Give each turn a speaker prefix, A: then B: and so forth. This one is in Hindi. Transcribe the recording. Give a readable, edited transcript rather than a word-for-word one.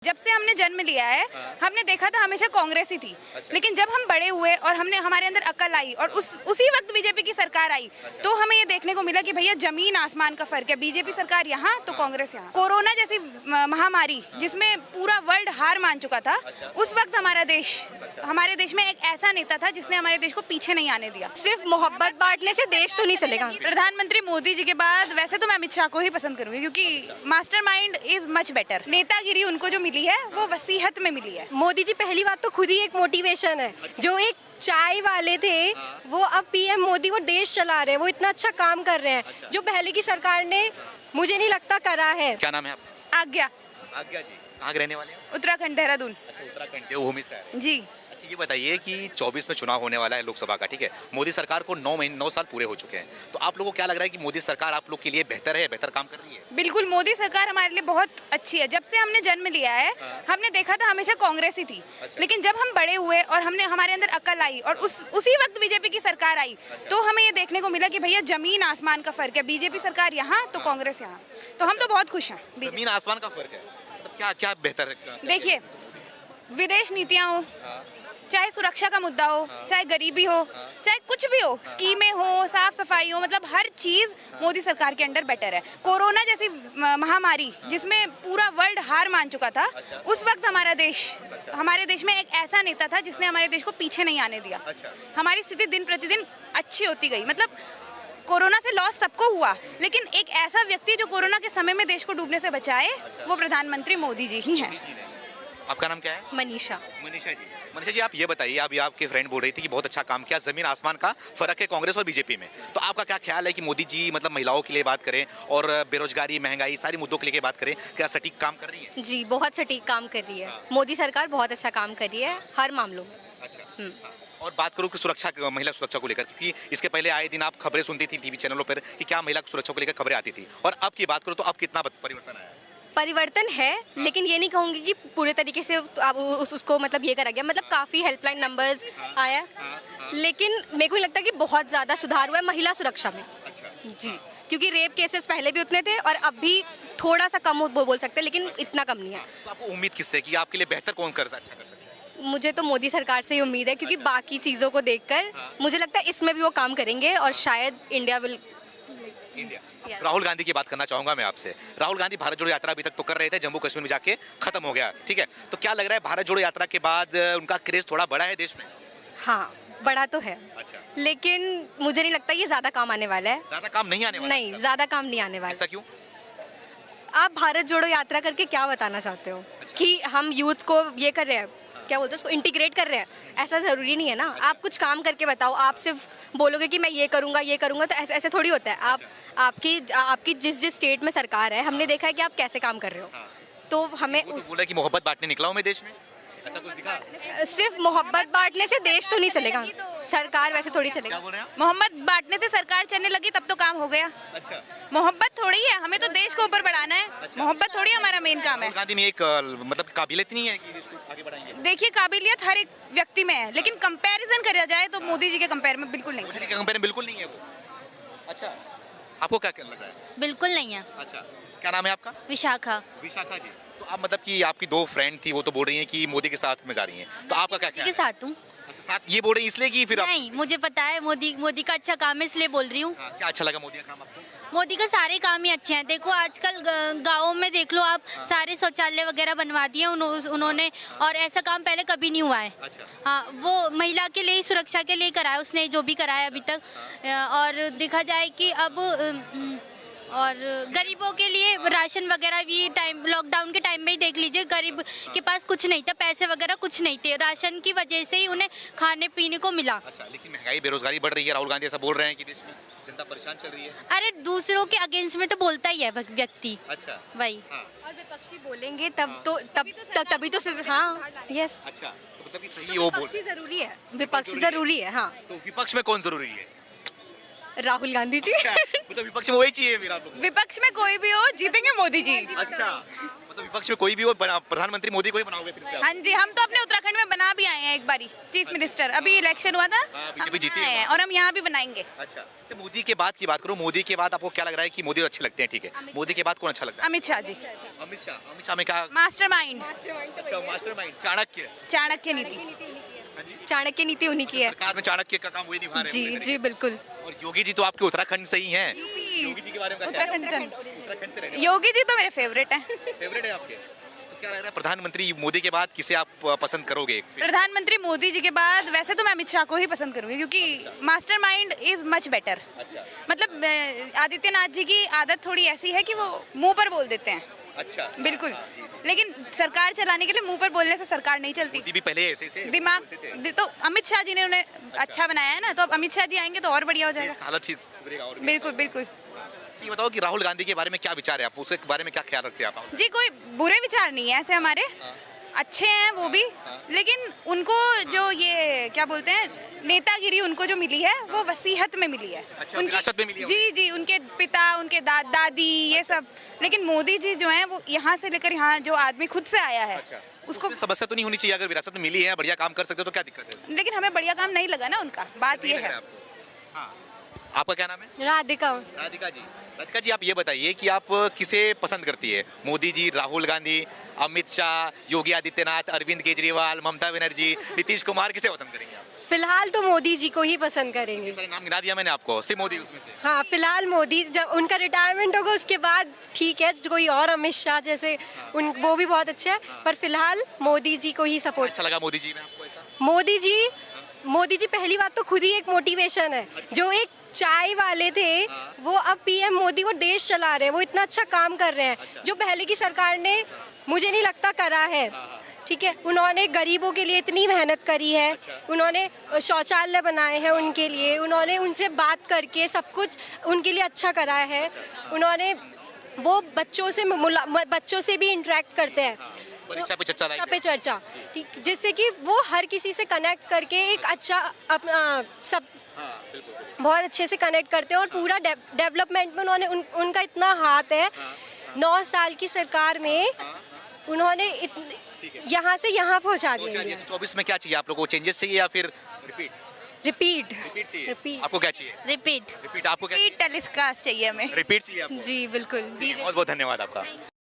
A: जब से हमने जन्म लिया है हमने देखा था हमेशा कांग्रेस ही थी। लेकिन जब हम बड़े हुए और हमने हमारे अंदर अकल आई और उसी वक्त बीजेपी की सरकार आई तो हमें ये देखने को मिला कि भैया जमीन आसमान का फर्क है। बीजेपी सरकार यहाँ तो कांग्रेस यहाँ। कोरोना जैसी महामारी जिसमें पूरा वर्ल्ड हार मान चुका था, उस वक्त हमारे देश में एक ऐसा नेता था जिसने हमारे देश को पीछे नहीं आने दिया।
B: सिर्फ मोहब्बत बांटने से देश तो नहीं चलेगा।
A: प्रधानमंत्री मोदी जी के बाद वैसे तो मैं अमित शाह को ही पसंद करूंगी क्योंकि मास्टरमाइंड इज मच बेटर। नेतागिरी उनको जो मिली है वो वसीयत में मिली है।
B: मोदी जी पहली बात तो खुद ही एक मोटिवेशन है। जो एक चाय वाले थे वो अब पीएम मोदी, वो देश चला रहे हैं, वो इतना अच्छा काम कर रहे हैं जो पहले की सरकार ने मुझे नहीं लगता करा है।
C: क्या नाम है आपका?
A: आज्ञा।
C: आज्ञा जी, कहाँ के रहने वाले हैं?
A: उत्तराखंड, देहरादून।
C: अच्छा, उत्तराखंड देवभूमि से आए हैं।
A: जी।
C: अच्छा, ये बताइए कि 24 में चुनाव होने वाला है लोकसभा का, ठीक है। मोदी सरकार को 9 साल पूरे हो चुके हैं, तो आप लोगों को क्या लग रहा है कि मोदी सरकार आप लोग के लिए बेहतर है, बेहतर काम कर रही है?
A: बिल्कुल, मोदी सरकार हमारे लिए बहुत अच्छी है। जब से हमने जन्म लिया है हमने देखा था हमेशा कांग्रेस ही थी। लेकिन जब हम बड़े हुए और हमारे अंदर अकल आई और उसी वक्त बीजेपी की सरकार आई तो हमें ये देखने को मिला कि भैया जमीन आसमान का फर्क है। बीजेपी सरकार यहाँ तो कांग्रेस यहाँ, तो हम तो बहुत खुश हैं।
C: जमीन आसमान का फर्क है, मतलब क्या क्या बेहतर है?
A: देखिए, विदेश नीतियाँ हो, चाहे सुरक्षा का मुद्दा हो, चाहे गरीबी हो, चाहे कुछ भी हो, स्कीमें हो, साफ सफाई हो, मतलब हर चीज मोदी सरकार के अंडर बेटर है। कोरोना जैसी महामारी जिसमें पूरा वर्ल्ड हार मान चुका था, उस वक्त हमारे देश में एक ऐसा नेता था जिसने हमारे देश को पीछे नहीं आने दिया। हमारी स्थिति दिन प्रतिदिन अच्छी होती गई। मतलब कोरोना से लॉस सबको हुआ, लेकिन एक ऐसा व्यक्ति जो कोरोना के समय में देश को डूबने से बचाए वो प्रधानमंत्री मोदी जी ही हैं।
C: आपका नाम क्या है?
B: मनीषा।
C: मनीषा जी, मनीषा जी आप ये बताइए, अभी आपके फ्रेंड बोल रही थी कि बहुत अच्छा काम किया, जमीन आसमान का फर्क है कांग्रेस और बीजेपी में, तो आपका क्या ख्याल है कि मोदी जी मतलब महिलाओं के लिए बात करें और बेरोजगारी, महंगाई, सारी मुद्दों के लिए बात करें, क्या सटीक काम कर रही है?
B: जी, बहुत सटीक काम कर रही है। मोदी सरकार बहुत अच्छा काम कर रही है हर मामलों में।
C: अच्छा। और बात करूँ कि सुरक्षा, महिला सुरक्षा को लेकर, क्योंकि इसके पहले आए दिन आप खबरें सुनती थी टीवी चैनलों पर कि क्या महिला सुरक्षा को लेकर खबरें आती थी, और अब की बात करूँ तो अब कितना परिवर्तन आया?
B: परिवर्तन है, लेकिन ये नहीं कहूँगी कि पूरे तरीके से अब उसको मतलब ये करा गया। मतलब काफ़ी हेल्पलाइन नंबर्स आया, लेकिन मेरे को नहीं लगता कि बहुत ज़्यादा सुधार हुआ है महिला सुरक्षा में।
C: अच्छा।
B: जी, क्योंकि रेप केसेस पहले भी उतने थे और अब भी थोड़ा सा कम बोल सकते हैं, लेकिन इतना कम नहीं है।
C: तो आपको उम्मीद किससे कि आपके लिए बेहतर कौन अच्छा कर सकता है?
B: मुझे तो मोदी सरकार से ही उम्मीद है, क्योंकि बाकी चीज़ों को देखकर मुझे लगता है इसमें भी वो काम करेंगे और शायद इंडिया।
C: राहुल गांधी की बात करना चाहूंगा मैं आपसे। राहुल गांधी भारत जोड़ो यात्रा अभी तक तो कर रहे थे, जम्मू कश्मीर में जाके खत्म हो गया, ठीक है, तो क्या लग रहा है भारत जोड़ो यात्रा के बाद उनका क्रेज थोड़ा बढ़ा है देश में?
B: हाँ, बड़ा तो है।
C: अच्छा।
B: लेकिन मुझे नहीं लगता ये ज्यादा काम आने वाला है।
C: ज्यादा काम नहीं आने वाला?
B: नहीं, ज्यादा काम नहीं आने वाला।
C: ऐसा क्यों?
B: आप भारत जोड़ो यात्रा करके क्या बताना चाहते हो? कि हम यूथ को ये कर रहे हैं, क्या बोलते हैं उसको, इंटीग्रेट कर रहे हैं? ऐसा जरूरी नहीं है ना। आप कुछ काम करके बताओ। आप सिर्फ बोलोगे कि मैं ये करूंगा तो ऐसे थोड़ी होता है। आप आपकी जिस स्टेट में सरकार है, हमने देखा है कि आप कैसे काम कर रहे हो। तो हमें
C: वो तो बोला कि मोहब्बत बांटने निकला हूं मैं देश में, ऐसा कुछ दिखा?
B: सिर्फ मोहब्बत बांटने से देश तो नहीं चलेगा, सरकार वैसे थोड़ी चलेगा।
C: क्या बोल रहे हैं आप?
A: मोहब्बत बांटने से सरकार चलने लगी तब तो काम हो गया।
C: अच्छा।
A: मोहब्बत थोड़ी है, हमें तो देश को ऊपर बढ़ाना है। मोहब्बत थोड़ी हमारा मेन काम है।
C: राहुल गांधी में एक मतलब काबिलियत नहीं है कि देश को आगे बढ़ाएंगे?
A: देखिए, काबिलियत हर एक व्यक्ति में है, लेकिन कंपैरिजन करा जाए तो मोदी जी के कंपेयर में बिल्कुल नहीं।
C: मोदी जी के कंपेयर में बिल्कुल नहीं है वो। अच्छा, आपको क्या लग रहा है?
D: बिल्कुल नहीं है।
C: अच्छा, क्या नाम है आपका?
D: विशाखा।
C: विशाखा जी, तो आप मतलब कि आपकी 2 फ्रेंड थी, वो तो बोल रही हैं कि मोदी के साथ में जा रही हैं, तो आपका क्या ख्याल
D: के
C: है?
D: साथ हूँ।
C: अच्छा, साथ ये बोल रही हैं इसलिए कि फिर आप?
D: नहीं, मुझे पता है मोदी का अच्छा काम है, इसलिए बोल रही हूँ।
C: हाँ, क्या अच्छा लगा मोदी का काम आपको?
D: मोदी का सारे काम ही अच्छे हैं। देखो आजकल गाँव में देख लो आप, सारे शौचालय वगैरह बनवा दिए उन्होंने, और ऐसा काम पहले कभी नहीं हुआ है।
C: अच्छा।
D: हाँ, वो महिला के लिए, सुरक्षा के लिए कराया उसने, जो भी कराया अभी तक। और देखा जाए कि अब और गरीबों के लिए राशन वगैरह भी लॉकडाउन के टाइम में ही देख लीजिए, गरीब के पास कुछ नहीं था, पैसे वगैरह कुछ नहीं थे, राशन की वजह से ही उन्हें खाने पीने को मिला।
C: अच्छा, लेकिन महंगाई, बेरोजगारी बढ़ रही है, राहुल गांधी ऐसा बोल रहे हैं कि देश में जनता परेशान चल रही है।
D: अरे दूसरों के अगेंस्ट में तो बोलता ही है व्यक्ति।
C: अच्छा।
D: वही।
C: हाँ।
B: और विपक्षी बोलेंगे तभी तो हाँ, यस।
C: अच्छा, तो मतलब कि सही वो बोल।
B: विपक्षी जरूरी है, विपक्ष जरूरी है। हाँ,
C: तो विपक्ष में कौन जरूरी है?
B: राहुल गांधी जी।
C: मतलब विपक्ष में वही चाहिए फिर आप लोग?
A: विपक्ष में कोई भी हो, जीतेंगे मोदी जी।
C: अच्छा, मतलब विपक्ष में कोई भी हो प्रधानमंत्री मोदी को ही बनाओगे फिर से आप?
A: हाँ जी, हम तो अपने उत्तराखंड में बना भी आए हैं एक बारी चीफ मिनिस्टर। अभी इलेक्शन हुआ था ना,
C: हाँ,
A: हम
C: बीजेपी जीती
A: बनाए
C: है
A: हैं और हम यहाँ भी बनाएंगे।
C: अच्छा, तो मोदी के बाद की बात करूँ, मोदी के बाद आपको क्या लग रहा है कि मोदी अच्छे लगते हैं? ठीक है, मोदी के बाद कौन अच्छा लगता है?
A: अमित शाह जी,
C: अमित शाह में क्या?
A: मास्टरमाइंड,
C: अच्छा, मास्टरमाइंड, चाणक्य।
A: चाणक्य नीति।
C: हाँ जी,
B: चाणक्य नीति उन्हीं की है।
C: सरकार में चाणक्य का काम वही निभा रहे हैं
B: जी
C: पूरे
B: जी
C: तरीके
B: बिल्कुल।
C: से। और योगी जी तो आपके उत्तराखंड से ही हैं। योगी जी के बारे में क्या ख्याल है? उत्तराखंड से रहने वाले।
A: योगी जी तो मेरे फेवरेट हैं।
C: फेवरेट है आपके? तो क्या लग रहा है प्रधानमंत्री मोदी के बाद किसे आप पसंद करोगे?
A: प्रधानमंत्री मोदी जी के बाद वैसे तो मैं अमित शाह को ही पसंद करूंगी, क्योंकि मास्टरमाइंड इज मच बेटर।
C: अच्छा
A: मतलब आदित्यनाथ जी की आदत थोड़ी ऐसी है कि वो मुंह पर बोल देते हैं।
C: अच्छा,
A: बिल्कुल, लेकिन सरकार चलाने के लिए मुंह पर बोलने से सरकार नहीं चलती।
C: मोदी भी पहले ऐसे थे,
A: दिमाग
C: बोलते थे।
A: तो अमित शाह जी ने उन्हें अच्छा बनाया है ना, तो अब अमित शाह जी आएंगे तो और बढ़िया हो
C: देश
A: जाएगा।
C: का हालत ठीक सुधरेगा और भी।
A: बिल्कुल बिल्कुल
C: ये बताओ कि राहुल गांधी के बारे में क्या विचार है, आप उसके बारे में क्या ख्याल रखते हैं आप?
A: जी, कोई बुरे विचार नहीं है ऐसे हमारे, अच्छे हैं वो भी, लेकिन उनको जो ये क्या बोलते हैं नेतागिरी उनको जो मिली है वो वसीयत में मिली है।
C: अच्छा, विरासत में मिली है
A: जी जी, उनके पिता, उनके दादी, ये सब। लेकिन मोदी जी जो हैं वो यहाँ से लेकर यहाँ जो आदमी खुद से आया है
C: अच्छा,
A: उसको,
C: उसमें समस्या तो नहीं होनी चाहिए? अगर विरासत में मिली है, बढ़िया काम कर सकते हो तो क्या दिक्कत है उसमें?
A: लेकिन हमें बढ़िया काम नहीं लगा ना उनका, बात ये
C: नहीं लग
A: है।
C: रहा आपको? हाँ। आपका क्या नाम है?
B: राधिका।
C: राधिका जी, राधिका जी आप ये बताइए कि आप किसे पसंद करती है? मोदी जी, राहुल गांधी, अमित शाह, योगी आदित्यनाथ, अरविंद केजरीवाल, ममता बनर्जी, नीतीश कुमार, किसे पसंद करेंगे आप?
B: फिलहाल तो मोदी जी को ही पसंद करेंगे।
C: सारे नाम गिना दिया मैंने आपको, सिर्फ मोदी उसमें से।
B: हाँ, फिलहाल मोदी, जब उनका रिटायरमेंट होगा उसके बाद ठीक है, जो कोई और अमित शाह जैसे उन वो भी बहुत अच्छे हैं, पर फिलहाल मोदी जी को ही सपोर्ट।
C: अच्छा लगा मोदी जी में आपको ऐसा?
B: मोदी जी पहली बात तो खुद ही एक मोटिवेशन है। जो एक चाय वाले थे वो अब पीएम मोदी, वो देश चला रहे हैं, वो इतना अच्छा काम कर रहे हैं जो पहले की सरकार ने मुझे नहीं लगता करा है। ठीक है, उन्होंने गरीबों के लिए इतनी मेहनत करी है, उन्होंने शौचालय बनाए हैं उनके लिए, उन्होंने उनसे बात करके सब कुछ उनके लिए अच्छा करा है। उन्होंने वो बच्चों से भी इंटरेक्ट करते हैं,
C: परीक्षा पे चर्चा
B: पे चर्चा, ठीक, जिससे कि वो हर किसी से कनेक्ट करके एक अच्छा सब बहुत अच्छे से कनेक्ट करते हैं और पूरा डेवलपमेंट में उन्होंने उनका इतना हाथ है। 9 साल की सरकार में उन्होंने यहाँ से यहाँ पहुँचा दिया।
C: 24 में क्या चाहिए आप लोगों को? चेंजेस चाहिए या फिर
B: रिपीट
C: चाहिए? आपको क्या चाहिए?
D: रिपीट।
C: रिपीट आपको क्या?
A: टेलीकास्ट चाहिए हमें।
C: रिपीट चाहिए आपको?
B: जी बिल्कुल।
C: बहुत बहुत धन्यवाद आपका।